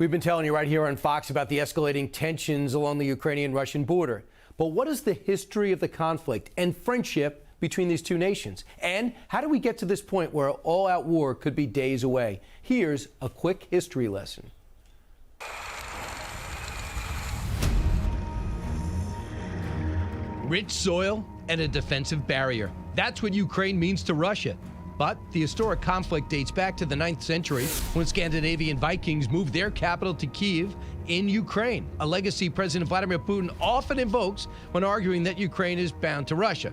We've been telling you right here on Fox about the escalating tensions along the Ukrainian-Russian border. But what is the history of the conflict and friendship between these two nations? And how do we get to this point where all-out war could be days away? Here's a quick history lesson. Rich soil and a defensive barrier. That's what Ukraine means to Russia. But the historic conflict dates back to the 9th century when Scandinavian Vikings moved their capital to Kyiv in Ukraine, a legacy President Vladimir Putin often invokes when arguing that Ukraine is bound to Russia.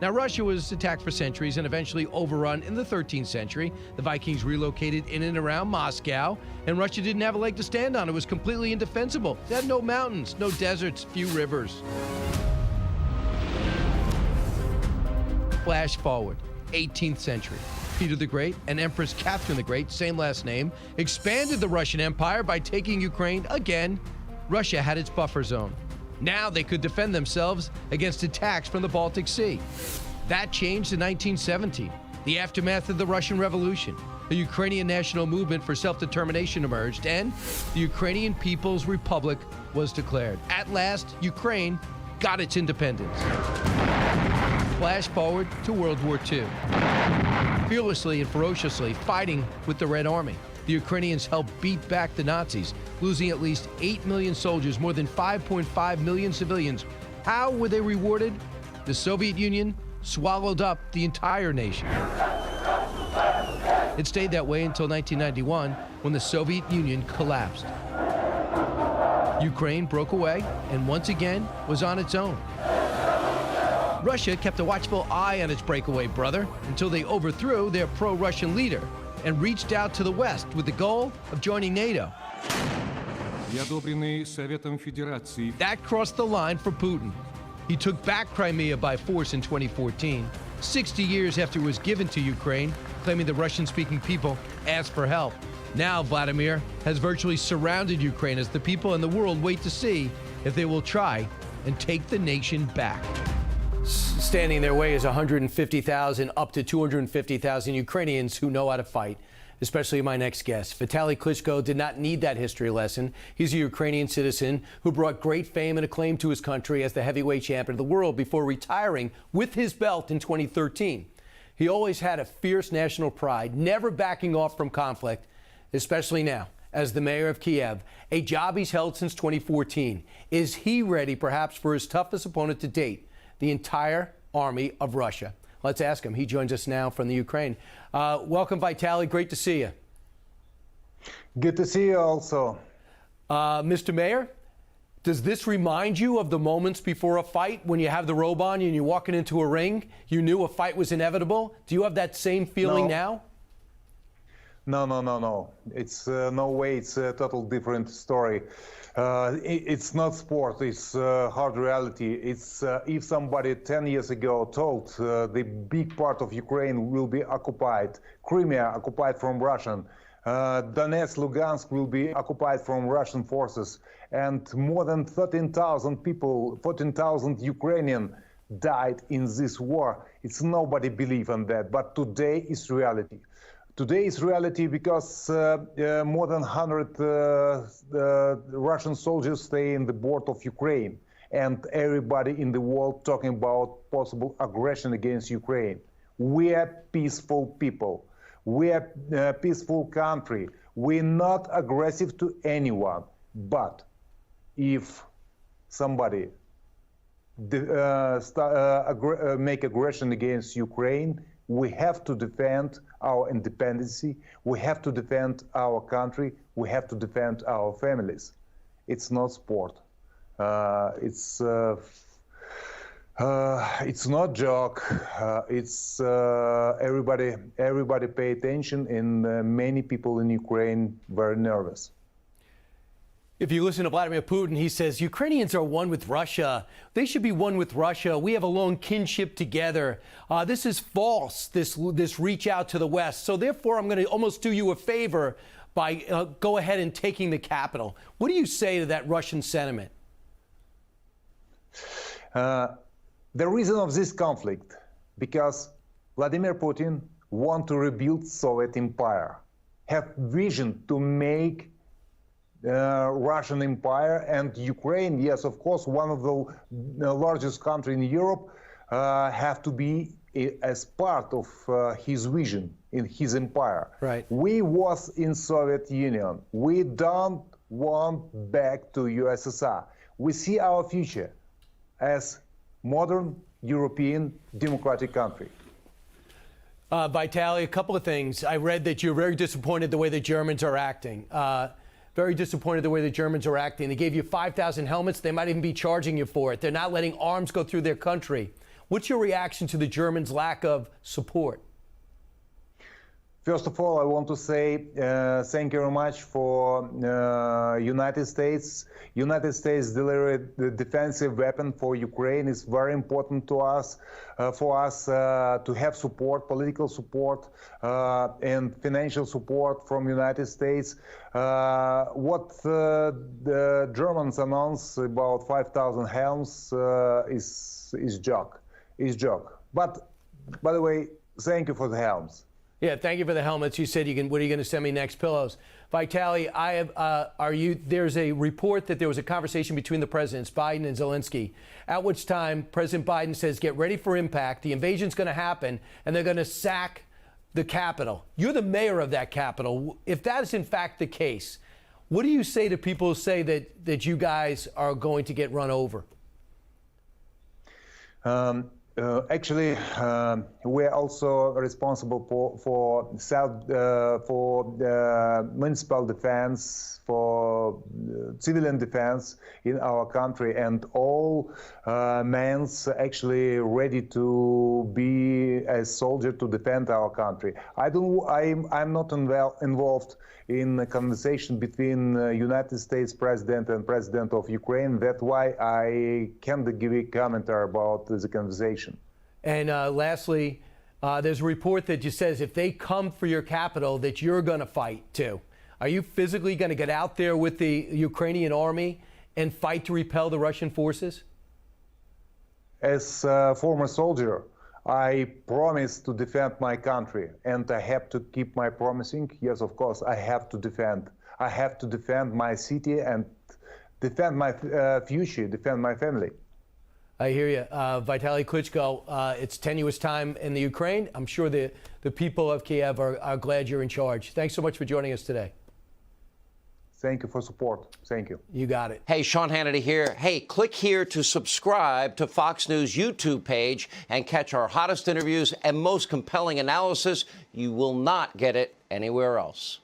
Now, Russia was attacked for centuries and eventually overrun in the 13th century. The Vikings relocated in and around Moscow, and Russia didn't have a leg to stand on. It was completely indefensible. It had no mountains, no deserts, few rivers. Flash forward, 18th century. Peter the Great and Empress Catherine the Great, same last name, expanded the Russian Empire by taking Ukraine again. Russia had its buffer zone. Now they could defend themselves against attacks from the Baltic Sea. That changed in 1917, the aftermath of the Russian Revolution. The Ukrainian national movement for self-determination emerged, and the Ukrainian People's Republic was declared. At last, Ukraine got its independence. Flash forward to World War II. Fearlessly and ferociously fighting with the Red Army, the Ukrainians helped beat back the Nazis, losing at least 8 million soldiers, more than 5.5 million civilians. How were they rewarded? The Soviet Union swallowed up the entire nation. It stayed that way until 1991, when the Soviet Union collapsed. Ukraine broke away and once again was on its own. Russia kept a watchful eye on its breakaway brother until they overthrew their pro-Russian leader and reached out to the West with the goal of joining NATO. That crossed the line for Putin. He took back Crimea by force in 2014, 60 years after it was given to Ukraine, claiming the Russian-speaking people asked for help. Now Vladimir has virtually surrounded Ukraine as the people in the world wait to see if they will try and take the nation back. Standing in their way is 150,000 up to 250,000 Ukrainians who know how to fight, especially my next guest. Vitali Klitschko did not need that history lesson. He's a Ukrainian citizen who brought great fame and acclaim to his country as the heavyweight champion of the world before retiring with his belt in 2013. He always had a fierce national pride, never backing off from conflict, especially now as the mayor of Kyiv, a job he's held since 2014. Is he ready, perhaps, for his toughest opponent to date, the entire army of Russia? Let's ask him. He joins us now from the Ukraine. Welcome, Vitali. Great to see you. Good to see you also. Mr. Mayor, does this remind you of the moments before a fight when you have the robe on and you're walking into a ring? You knew a fight was inevitable. Do you have that same feeling now? No. It's no way. It's a total different story. It's not sport. It's hard reality. It's if somebody 10 years ago told the big part of Ukraine will be occupied, Crimea occupied from Russian, Donetsk, Lugansk will be occupied from Russian forces, and more than 13,000 people, 14,000 Ukrainians died in this war. It's nobody believe in that, but today is reality. Today is reality because more than 100 Russian soldiers stay in the border of Ukraine, and everybody in the world talking about possible aggression against Ukraine. We are peaceful people. We are a peaceful country. We're not aggressive to anyone. But if somebody make aggression against Ukraine, we have to defend our independence. We have to defend our country. We have to defend our families. It's not sport. It's not joke. It's everybody pay attention, and many people in Ukraine very nervous. If you listen to Vladimir Putin, he says Ukrainians are one with Russia. They should be one with Russia. We have a long kinship together. This is false, this reach out to the West. So therefore, I'm going to almost do you a favor by go ahead and taking the capital. What do you say to that Russian sentiment? The reason of this conflict, because Vladimir Putin want to rebuild Soviet Empire, have vision to make Russian Empire, and Ukraine, yes, of course, one of the largest country in Europe, have to be as part of his vision in his empire. Right. We was in Soviet Union. We don't want back to USSR. We see our future as modern European democratic country. Vitali, a couple of things. I read that you're very disappointed the way the Germans are acting. Very disappointed the way the Germans are acting. They gave you 5,000 helmets. They might even be charging you for it. They're not letting arms go through their country. What's your reaction to the Germans' lack of support? First of all, I want to say thank you very much for United States. United States delivered the defensive weapon for Ukraine. It's very important to us, to have support, political support, and financial support from United States. What the Germans announced about 5,000 helms is joke. But by the way, thank you for the helms. Yeah, thank you for the helmets. You said what are you going to send me next? Pillows. Vitali, there's a report that there was a conversation between the presidents, Biden and Zelensky, at which time President Biden says, get ready for impact. The invasion's going to happen, and they're going to sack the Capitol. You're the mayor of that Capitol. If that is in fact the case, what do you say to people who say that you guys are going to get run over? Actually, we're also responsible for municipal defense, for civilian defense in our country, and all men's actually ready to be a soldier to defend our country. I'm not involved in a conversation between United States President and President of Ukraine. That's why I can't give a commentary about the conversation. And lastly, there's a report that just says if they come for your capital, that you're going to fight too. Are you physically going to get out there with the Ukrainian army and fight to repel the Russian forces? As a former soldier, I promise to defend my country, and I have to keep my promising. Yes, of course, I have to defend. I have to defend my city and defend my future, defend my family. I hear you. Vitali Klitschko, it's tenuous time in the Ukraine. I'm sure the people of Kyiv are glad you're in charge. Thanks so much for joining us today. Thank you for support. Thank you. You got it. Hey, Sean Hannity here. Hey, click here to subscribe to Fox News YouTube page and catch our hottest interviews and most compelling analysis. You will not get it anywhere else.